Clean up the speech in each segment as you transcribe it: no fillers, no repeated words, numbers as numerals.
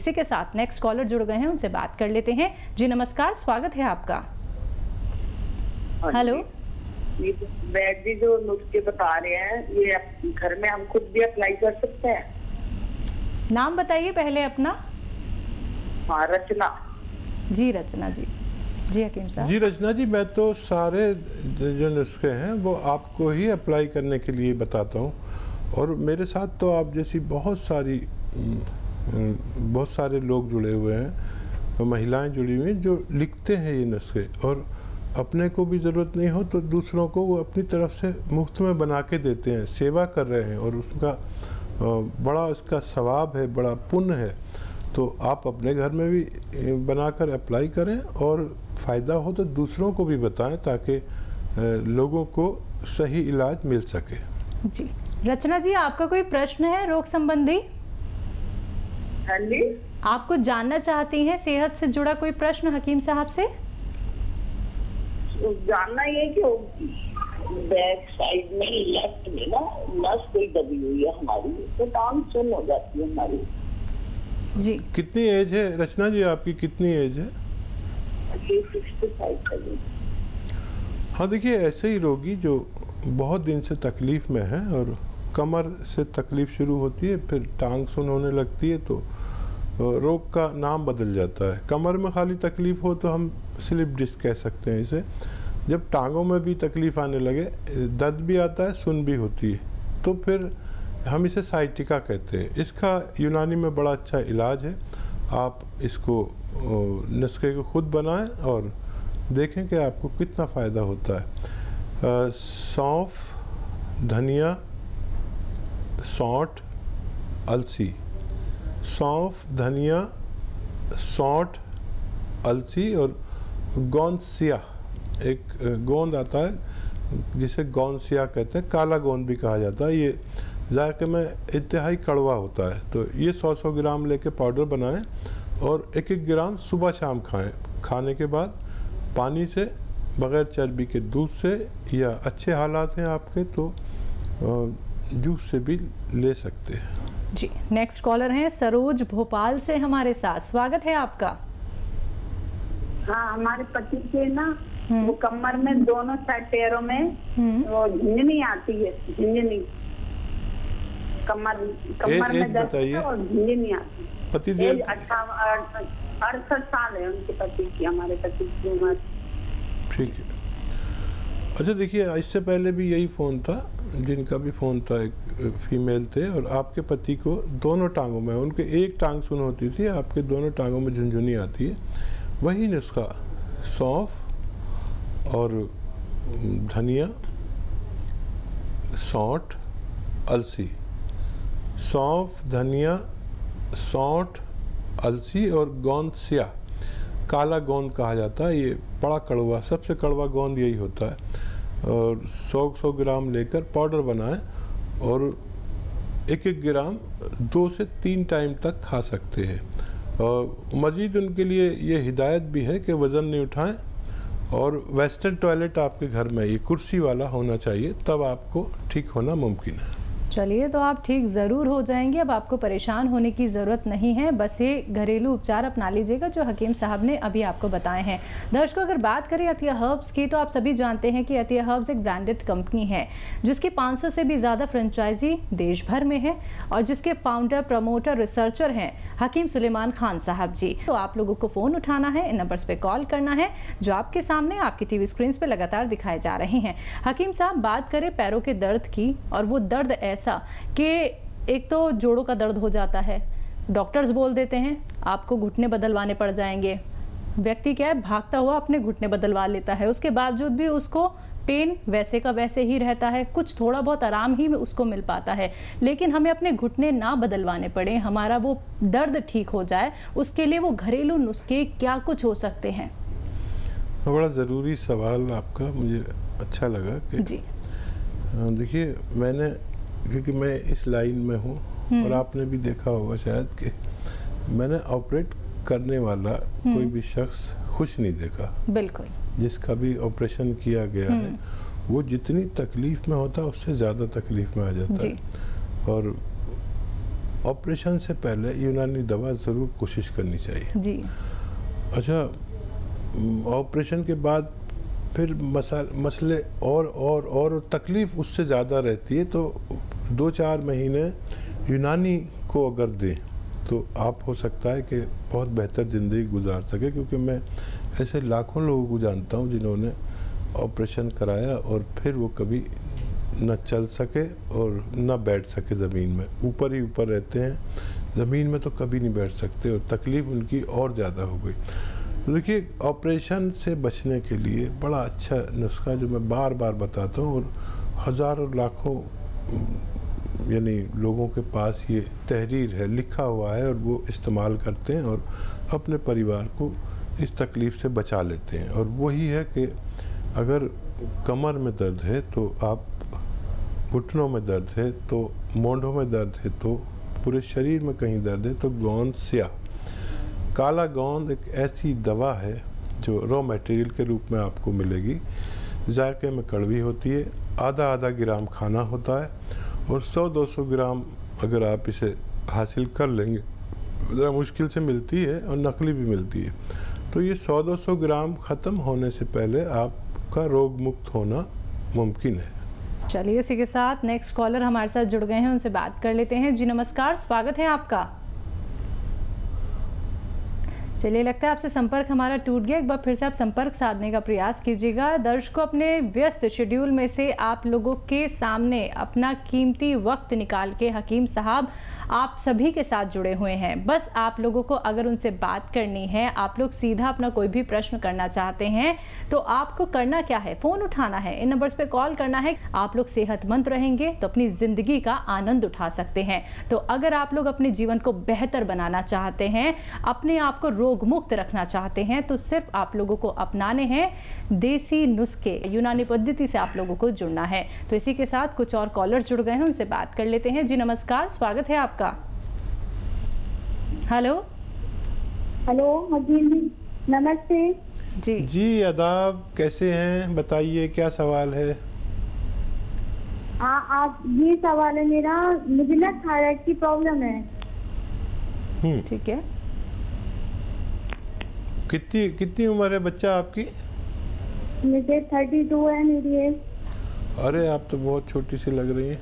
इसी के साथ नेक्स्ट कॉलर जुड़ गए हैं, उनसे बात कर लेते हैं। जी नमस्कार, स्वागत है आपका। हेलो। ये वैद्य जी जो नुस्खे बता रहे हैं, ये घर में हम खुद भी अप्लाई कर सकते हैं? नाम बताइए पहले अपना। हाँ, रचना। जी रचना जी। जी हकीम साहब। जी रचना जी, मैं तो सारे जो नुस्खे हैं वो आपको ही अप्लाई करने के लिए बताता हूँ, और मेरे साथ तो आप जैसी बहुत सारे लोग जुड़े हुए हैं, महिलाएं जुड़ी हुई हैं जो लिखते हैं ये नुस्खे, और अपने को भी ज़रूरत नहीं हो तो दूसरों को वो अपनी तरफ से मुफ्त में बना के देते हैं, सेवा कर रहे हैं, और उसका बड़ा उसका सवाब है, बड़ा पुण्य है। तो आप अपने घर में भी बनाकर अप्लाई करें, और फ़ायदा हो तो दूसरों को भी बताएं ताकि लोगों को सही इलाज मिल सके। जी रचना जी, आपका कोई प्रश्न है रोग संबंधी? हाँ जी। आप कुछ जानना चाहती हैं सेहत से जुड़ा कोई प्रश्न हकीम साहब से? जानना ये कि बैक साइड में लेफ्ट में ना नस कोई दबी हुई है हमारी, तो टांग सुन हो जाती है हमारी। जी कितनी एज है रचना जी, आपकी कितनी एज है? 65 है। हाँ देखिए, ऐसे ही रोगी जो बहुत दिन से तकलीफ़ में है और कमर से तकलीफ़ शुरू होती है, फिर टांग सुन होने लगती है, तो रोग का नाम बदल जाता है। कमर में खाली तकलीफ़ हो तो हम स्लिप डिस्क कह सकते हैं इसे। जब टांगों में भी तकलीफ़ आने लगे, दर्द भी आता है, सुन भी होती है, तो फिर हम इसे साइटिका कहते हैं। इसका यूनानी में बड़ा अच्छा इलाज है। आप इसको नुस्खे को खुद बनाएं और देखें कि आपको कितना फ़ायदा होता है। सौंफ, धनिया, सौंठ, अलसी। सौंफ, धनिया, सौंठ, अलसी और गोंदसिया, एक गोंद आता है जिसे गोंदसिया कहते हैं, काला गोंद भी कहा जाता है। ये जायके में इंतहाई कड़वा होता है। तो ये 100-100 ग्राम लेके पाउडर बनाएं और 1-1 ग्राम सुबह शाम खाएं। खाने के बाद पानी से, बग़ैर चर्बी के दूध से, या अच्छे हालात हैं आपके तो जूस से भी ले सकते हैं। जी नेक्स्ट कॉलर हैं सरोज भोपाल से हमारे साथ, स्वागत है आपका। हाँ, हमारे पति के ना वो कमर में दोनों साइड पैरों में वो झुंझुनी आती है, झुंझुनी कमर में दर्द और झुंझुनी आती है। पति 68 साल है उनके पति की, हमारे पति की उम्र। ठीक है। अच्छा देखिए, इससे पहले भी यही फ़ोन था, जिनका भी फ़ोन था, एक फीमेल थे, और आपके पति को दोनों टांगों में, उनके एक टांग सुन होती थी, आपके दोनों टांगों में झुंझुनी आती है। वही नुस्खा सौंफ और धनिया, सौंठ, अलसी। सौंफ, धनिया, सौंठ, अलसी और गोंदसिया, काला गोंद कहा जाता है। ये बड़ा कड़वा, सबसे कड़वा गोंद यही होता है। और 100-100 ग्राम लेकर पाउडर बनाएं और 1-1 ग्राम 2 से 3 टाइम तक खा सकते हैं। और मज़ीद उनके लिए ये हिदायत भी है कि वज़न नहीं उठाएं, और वेस्टर्न टॉयलेट आपके घर में ये कुर्सी वाला होना चाहिए, तब आपको ठीक होना मुमकिन है। चलिए, तो आप ठीक ज़रूर हो जाएंगे। अब आपको परेशान होने की ज़रूरत नहीं है, बस ये घरेलू उपचार अपना लीजिएगा जो हकीम साहब ने अभी आपको बताए हैं। दर्शकों, अगर बात करें अतिया हर्ब्स की, तो आप सभी जानते हैं कि अतिया हर्ब्स एक ब्रांडेड कंपनी है जिसकी 500 से भी ज़्यादा फ्रेंचाइजी देश भर में है, और जिसके फाउंडर, प्रमोटर, रिसर्चर हैं हकीम सुलेमान खान साहब जी। तो आप लोगों को फ़ोन उठाना है, इन नंबर्स पे कॉल करना है जो आपके सामने आपकी टीवी स्क्रीन पे लगातार दिखाए जा रहे हैं। हकीम साहब, बात करें पैरों के दर्द की, और वो दर्द ऐसा कि एक तो जोड़ों का दर्द हो जाता है, डॉक्टर्स बोल देते हैं आपको घुटने बदलवाने पड़ जाएंगे। व्यक्ति क्या है, भागता हुआ अपने घुटने बदलवा लेता है, उसके बावजूद भी उसको पेन वैसे का वैसे ही रहता है, कुछ थोड़ा बहुत आराम ही उसको मिल पाता है। लेकिन हमें अपने घुटने ना बदलवाने पड़े, हमारा वो दर्द ठीक हो जाए, उसके लिए वो घरेलू नुस्खे क्या कुछ हो सकते हैं? बड़ा ज़रूरी सवाल आपका, मुझे अच्छा लगा कि जी देखिए, मैंने, क्योंकि मैं इस लाइन में हूँ, और आपने भी देखा होगा शायद कि मैंने ऑपरेट करने वाला कोई भी शख्स खुश नहीं देखा। बिल्कुल। जिसका भी ऑपरेशन किया गया है वो जितनी तकलीफ में होता है उससे ज़्यादा तकलीफ में आ जाता है। और ऑपरेशन से पहले यूनानी दवा ज़रूर कोशिश करनी चाहिए जी। अच्छा, ऑपरेशन के बाद फिर मसले और तकलीफ़ उससे ज़्यादा रहती है, तो 2-4 महीने यूनानी को अगर दें तो आप हो सकता है कि बहुत बेहतर ज़िंदगी गुजार सके, क्योंकि मैं ऐसे लाखों लोगों को जानता हूँ जिन्होंने ऑपरेशन कराया और फिर वो कभी न चल सके और न बैठ सके, ज़मीन में ऊपर ही ऊपर रहते हैं, ज़मीन में तो कभी नहीं बैठ सकते और तकलीफ़ उनकी और ज़्यादा हो गई। देखिए, ऑपरेशन से बचने के लिए बड़ा अच्छा नुस्खा जो मैं बार बार बताता हूँ और हज़ारों लाखों यानी लोगों के पास ये तहरीर है, लिखा हुआ है और वो इस्तेमाल करते हैं और अपने परिवार को इस तकलीफ़ से बचा लेते हैं। और वही है कि अगर कमर में दर्द है तो आप, घुटनों में दर्द है तो, मोंढों में दर्द है तो, पूरे शरीर में कहीं दर्द है तो गोंद स्याह, काला गोंद एक ऐसी दवा है जो रॉ मटेरियल के रूप में आपको मिलेगी, जायके में कड़वी होती है, आधा ग्राम खाना होता है और 100-200 ग्राम अगर आप इसे हासिल कर लेंगे, ज़रा मुश्किल से मिलती है और नकली भी मिलती है, तो ये 100-200 ग्राम ख़त्म होने से पहले आपका रोग मुक्त होना मुमकिन है। चलिए, इसी के साथ नेक्स्ट कॉलर हमारे साथ जुड़ गए हैं, उनसे बात कर लेते हैं। जी नमस्कार, स्वागत है आपका। चलिए, लगता है आपसे संपर्क हमारा टूट गया, एक बार फिर से आप संपर्क साधने का प्रयास कीजिएगा। दर्शकों, अपने व्यस्त शेड्यूल में से आप लोगों के सामने अपना कीमती वक्त निकाल के हकीम साहब आप सभी के साथ जुड़े हुए हैं। बस आप लोगों को अगर उनसे बात करनी है, आप लोग सीधा अपना कोई भी प्रश्न करना चाहते हैं, तो आपको करना क्या है, फ़ोन उठाना है, इन नंबर्स पे कॉल करना है। आप लोग सेहतमंद रहेंगे तो अपनी ज़िंदगी का आनंद उठा सकते हैं। तो अगर आप लोग अपने जीवन को बेहतर बनाना चाहते हैं, अपने आप को रोग मुक्त रखना चाहते हैं, तो सिर्फ आप लोगों को अपनाने हैं देसी नुस्खे, यूनानी पद्धति से आप लोगों को जुड़ना है। तो इसी के साथ कुछ और कॉलर्स जुड़ गए हैं, उनसे बात कर लेते हैं। जी नमस्कार, स्वागत है आपका। हेलो जी नमस्ते जी आदाब, कैसे हैं, बताइए क्या सवाल है? हाँ, आप ये सवाल है मेरा, मुझे ना थायराइड की प्रॉब्लम है। ठीक है। कितनी उम्र है बच्चा आपकी? मुझे 32 है मेरी एज। अरे आप तो बहुत छोटी सी लग रही हैं,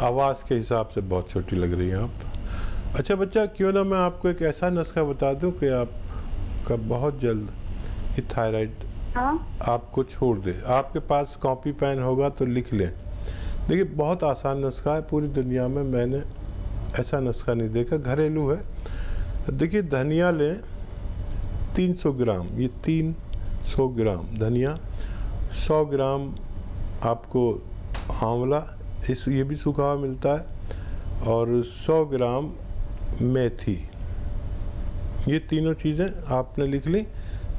आवाज़ के हिसाब से बहुत छोटी लग रही हैं आप। अच्छा बच्चा, क्यों ना मैं आपको एक ऐसा नुस्खा बता दूं कि आपका बहुत जल्द ये थायराइड आपको छोड़ दे। आपके पास कॉपी पेन होगा तो लिख लें। देखिए, बहुत आसान नुस्खा है, पूरी दुनिया में मैंने ऐसा नुस्खा नहीं देखा, घरेलू है। देखिए, धनिया लें 300 ग्राम, ये 300 ग्राम धनिया, 100 ग्राम आपको आंवला, ये भी सूखा हुआ मिलता है, और 100 ग्राम मेथी। ये तीनों चीज़ें आपने लिख ली।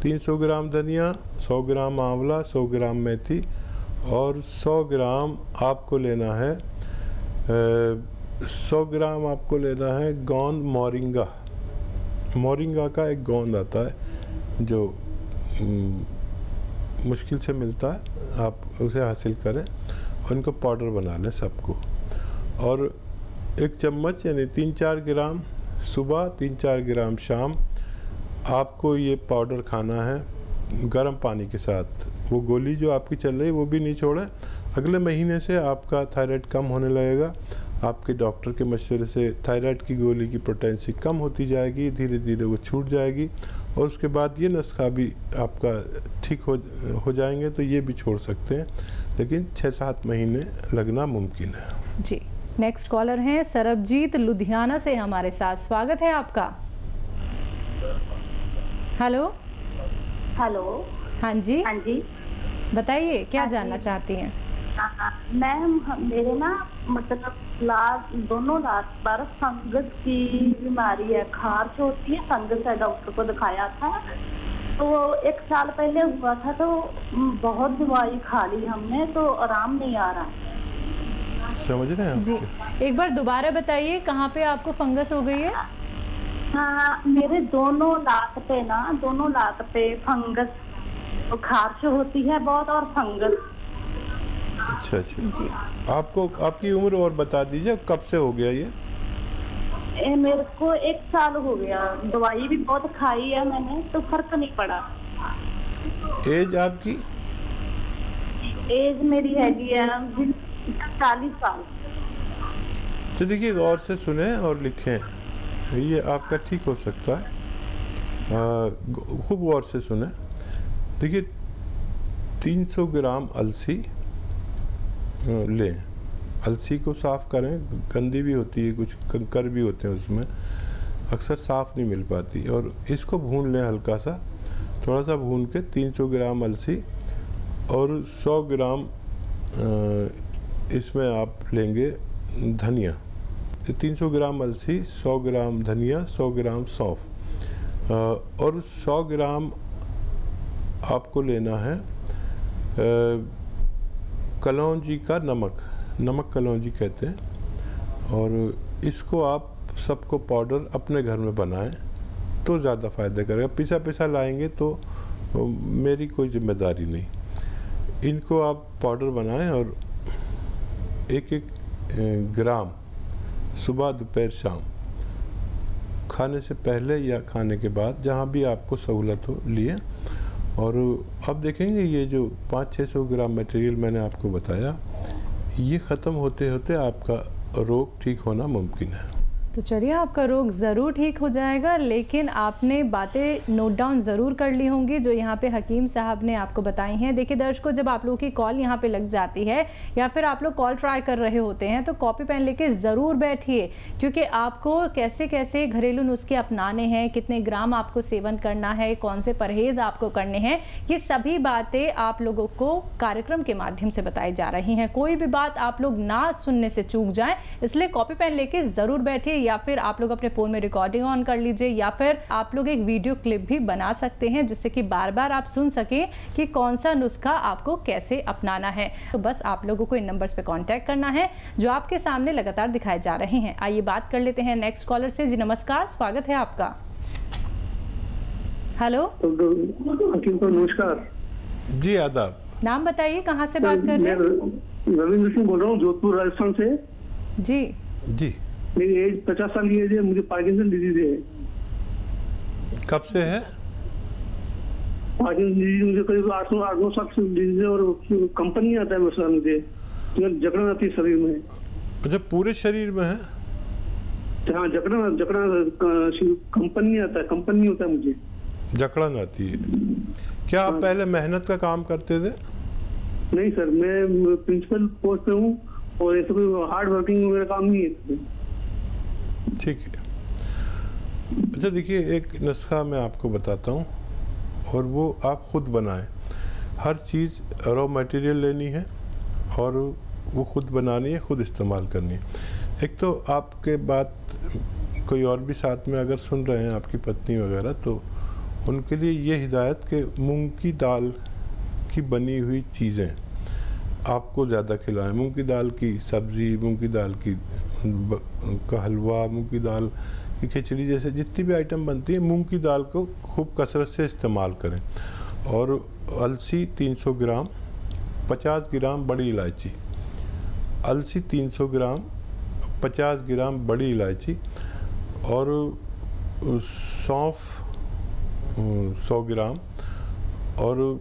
300 ग्राम धनिया, 100 ग्राम आंवला, 100 ग्राम मेथी और 100 ग्राम आपको लेना है 100 ग्राम आपको लेना है गोंद मोरिंगा। मोरिंगा का एक गोंद आता है जो मुश्किल से मिलता है, आप उसे हासिल करें और इनको पाउडर बना लें सबको। और 1 चम्मच यानी 3-4 ग्राम सुबह, 3-4 ग्राम शाम आपको ये पाउडर खाना है गर्म पानी के साथ। वो गोली जो आपकी चल रही है वो भी नहीं छोड़ें। अगले महीने से आपका थायराइड कम होने लगेगा। आपके डॉक्टर के मशवरे से थायराइड की गोली की पोटेंसी कम होती जाएगी, धीरे धीरे वो छूट जाएगी और उसके बाद ये नुस्खा भी आपका ठीक हो जाएंगे तो ये भी छोड़ सकते हैं, लेकिन 6-7 महीने लगना मुमकिन है। जी, नेक्स्ट कॉलर हैं सरबजीत लुधियाना से हमारे साथ, स्वागत है आपका। Hello hello. हाँ जी, हाँ जी, बताइए क्या जानना चाहती हैं? मैम, मेरे ना मतलब दोनों लात पर फंगस की बीमारी है, खारिश होती है, फंगस है, डॉक्टर को दिखाया था तो 1 साल पहले हुआ था, तो बहुत दवाई खा ली हमने तो आराम नहीं आ रहा। समझ रहे हैं जी, एक बार दोबारा बताइए कहाँ पे आपको फंगस हो गई है? हाँ, मेरे दोनों लात पे फंगस, तो खारिश होती है बहुत और फंगस। अच्छा जी। आपको आपकी उम्र और बता दीजिए, कब से हो गया ये? मेरे को 1 साल हो गया, दवाई भी बहुत खाई है मैंने, तो फर्क नहीं पड़ा। एज आपकी? एज मेरी हैगी है 40 साल। तो देखिए, गौर से सुने और लिखें, ये आपका ठीक हो सकता है। खूब गौर से सुने। देखिए, 300 ग्राम अलसी लें। अलसी को साफ़ करें, गंदी भी होती है, कुछ कंकर भी होते हैं उसमें, अक्सर साफ़ नहीं मिल पाती। और इसको भून लें हल्का सा, थोड़ा सा भून के 300 ग्राम अलसी और 100 ग्राम इसमें आप लेंगे धनिया। 300 ग्राम अलसी, 100 ग्राम धनिया, 100 ग्राम सौंफ और 100 ग्राम आपको लेना है कलौंजी का नमक कलौंजी कहते हैं। और इसको आप सबको पाउडर अपने घर में बनाएं तो ज़्यादा फ़ायदा करेगा। पिसा पिसा लाएंगे तो मेरी कोई जिम्मेदारी नहीं। इनको आप पाउडर बनाएं और एक ग्राम सुबह, दोपहर, शाम, खाने से पहले या खाने के बाद, जहाँ भी आपको सहूलत हो, लिए। और अब देखेंगे ये जो 500-600 ग्राम मटेरियल मैंने आपको बताया, ये ख़त्म होते होते आपका रोग ठीक होना मुमकिन है। तो चलिए, आपका रोग ज़रूर ठीक हो जाएगा, लेकिन आपने बातें नोट डाउन ज़रूर कर ली होंगी जो यहाँ पे हकीम साहब ने आपको बताई हैं। देखिए दर्शकों, जब आप लोगों की कॉल यहाँ पे लग जाती है या फिर आप लोग कॉल ट्राई कर रहे होते हैं, तो कॉपी पेन लेके ज़रूर बैठिए, क्योंकि आपको कैसे कैसे घरेलू नुस्खे अपनाने हैं, कितने ग्राम आपको सेवन करना है, कौन से परहेज़ आपको करने हैं, ये सभी बातें आप लोगों को कार्यक्रम के माध्यम से बताई जा रही हैं। कोई भी बात आप लोग ना सुनने से चूक जाएँ, इसलिए कॉपी पेन लेके ज़रूर बैठिए, या फिर आप लोग अपने फ़ोन में रिकॉर्डिंग ऑन कर लीजिए, या फिर आप लोग एक वीडियो क्लिप भी बना सकते हैं, जिससे कि बार बार आप सुन सकें कि कौन सा नुस्खा आपको कैसे अपनाना है। तो बस आप लोगों को इन नंबर्स पे कांटेक्ट करना है जो आपके सामने लगातार दिखाए जा रहे हैं। आइए बात कर लेते हैं नेक्स्ट कॉलर से। जी नमस्कार, स्वागत है आपका। हेलो, नमस्कार जी, आदाब। नाम बताइए, कहाँ से बात कर रहे हैं? रविंद्र सिंह बोल रहा हूँ, जोधपुर, राजस्थान से। जी जी, मेरी एज 50 साल की एज है, मुझे पार्किंसन डिजीज है। कब से है? पार्किंसन डिजीज मुझे करीब 8-9 साल से डिजीज है, और कंपनी आता है मुझे, जकड़न आती है शरीर में। अच्छा, पूरे शरीर में है? हाँ, जकड़न कंपनी आता है, कंपनी होता है मुझे, जकड़न आती है। क्या आप पहले मेहनत का काम करते थे? नहीं सर, मैं प्रिंसिपल पोस्ट पे हूँ, और ऐसा कोई हार्ड वर्किंग मेरा काम नहीं है। ठीक है। अच्छा देखिए, एक नुस्खा मैं आपको बताता हूँ, और वो आप खुद बनाएं। हर चीज़ रॉ मटेरियल लेनी है और वो खुद बनानी है, खुद इस्तेमाल करनी है। एक तो आपके बात कोई और भी साथ में अगर सुन रहे हैं, आपकी पत्नी वगैरह, तो उनके लिए ये हिदायत कि मूंग की दाल की बनी हुई चीज़ें आपको ज़्यादा खिलाएं। मूंग की दाल की सब्ज़ी, मूंग की दाल का हलवा, मूंग की दाल की खिचड़ी, जैसे जितनी भी आइटम बनती है, मूंग की दाल को खूब कसरत से इस्तेमाल करें। और अलसी 300 ग्राम, 50 ग्राम बड़ी इलायची। अलसी 300 ग्राम, 50 ग्राम बड़ी इलायची, और सौंफ 100 ग्राम, और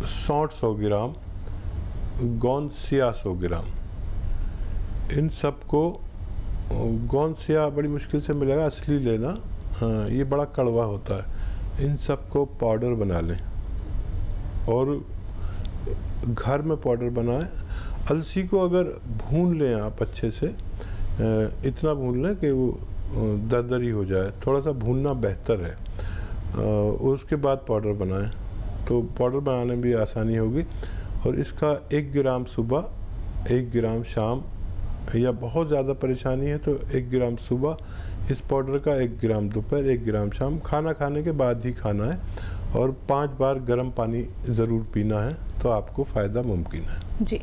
सौंठ 100 ग्राम, गोंद सिया 100 ग्राम। इन सब को, गोंद सिया बड़ी मुश्किल से मिलेगा, असली लेना, ये बड़ा कड़वा होता है। इन सब को पाउडर बना लें और घर में पाउडर बनाएं। अलसी को अगर भून लें आप अच्छे से, इतना भून लें कि वो दरदरी हो जाए, थोड़ा सा भूनना बेहतर है। उसके बाद पाउडर बनाएं, तो पाउडर बनाने में भी आसानी होगी। और इसका 1 ग्राम सुबह, 1 ग्राम शाम, या बहुत ज़्यादा परेशानी है तो 1 ग्राम सुबह इस पाउडर का, 1 ग्राम दोपहर, 1 ग्राम शाम, खाना खाने के बाद ही खाना है। और 5 बार गर्म पानी ज़रूर पीना है, तो आपको फ़ायदा मुमकिन है। जी।